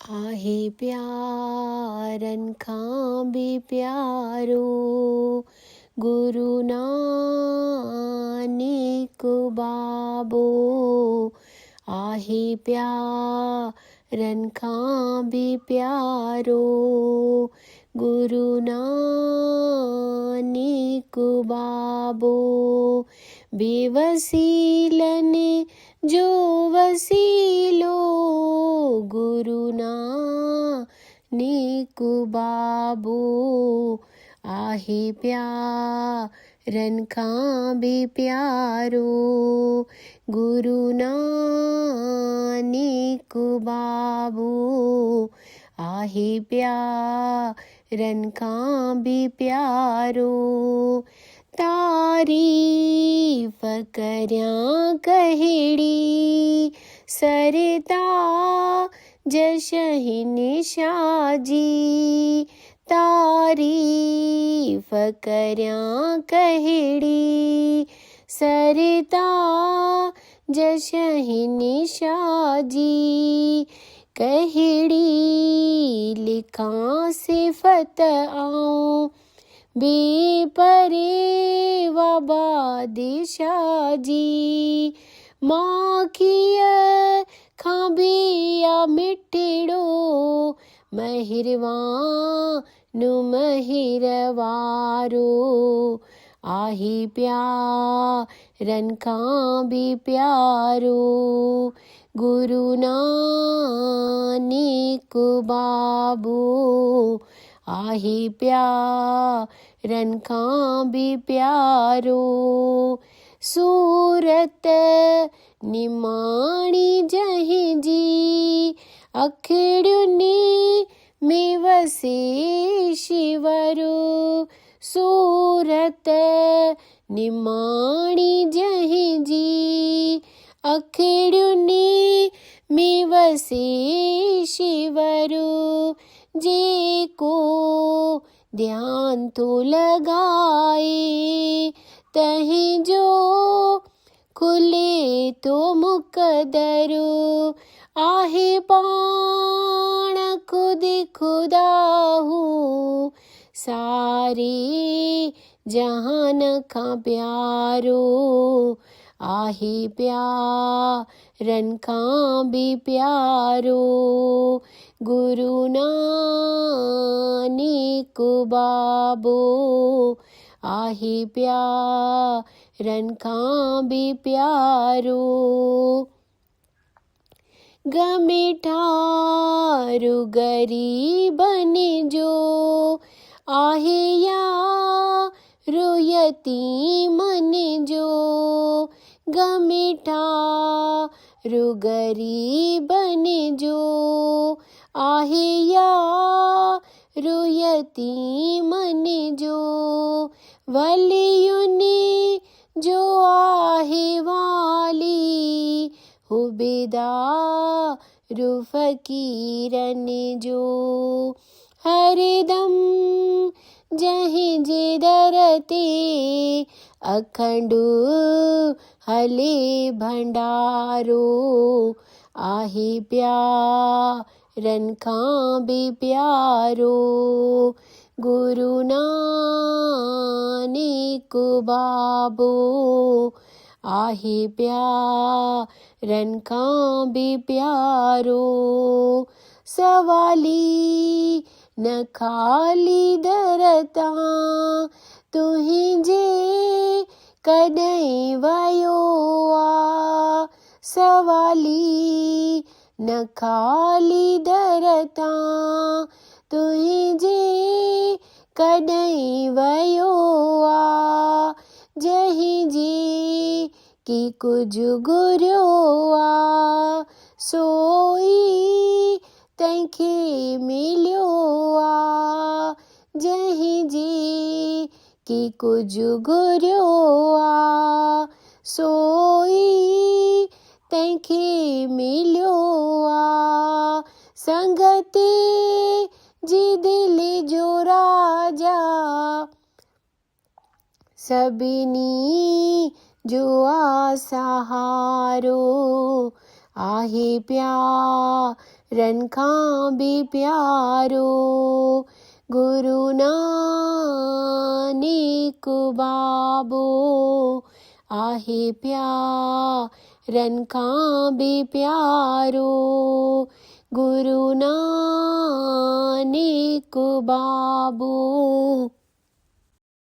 आहे प्यारन खां भी प्यारो गुरु नानक बाबो। आहे प्यारन खां भी प्यारो गुरु नानक बाबो। बेवसीलन जो वसीलो गुरु नानक बाबो। आहे प्यारन खां भी प्यारो गुरु नानक बाबो। आहे प्यारन खां भी प्यारो तारीफ करयां कहिड़ी सरता जशहि निशाजी। तारीफ करयां कहिड़ी सरता जशहि निशाजी। कहिड़ी लिखां सिफत आऊं बेपरे बादशाह जी। माखिय खां बिया मिठड़ो महिरवानु महिरवारो। आहे प्यारन खां भी प्यारो गुरु नानक बाबो। आहे प्यारन खां भी प्यारो सूरत निमाणी जहिंजी अखिड़ियुनि में वसे शिवरो। सूरत निमाणी जहिंजी अखिड़ियुनि में वसे शिवरो। जेको ध्यान तो लगाए तहिंजो खुले तो मुकदरो। आहे पाण खुद खुदाहू सारे जहान खां प्यारो। आहे प्यारन खां भी प्यारो गुरु नानक बाबो। आहे प्यारन खां भी प्यारो गमिठारु गरीबन जो आहे यारो यतीमन जो। गमिठारु गरीबन जो आहे यारो यतीमन जो। वलियुनि जो आहे वाली हुबेदारु फ़कीरन जो। हरदम जहीं जे दर ते अखंड हले भंडारो। आहे प्यारन खां भी प्यारो गुरु नानक बाबो। आहे प्यारन खां भी प्यारो सवाली न खाली दरता तुहिंजे कॾहिं वयो आ। सवाली न खाली दरता तुहिंजे कॾहिं वयो आ। जहीं जी की कुझ घुरियो आ सोई तंहिंखे मिलियो आ। जहीं जी की कुझ घुरियो आ सोई तंहिंखे मिलियो आ। संगते जी दिल जो राजा सभिनी जो आ सहारो। आहे प्यारन खां बि प्यारो गुरु नानक बाबो आहे प्यारन खां बि प्यारो गुरु नानक बाबो।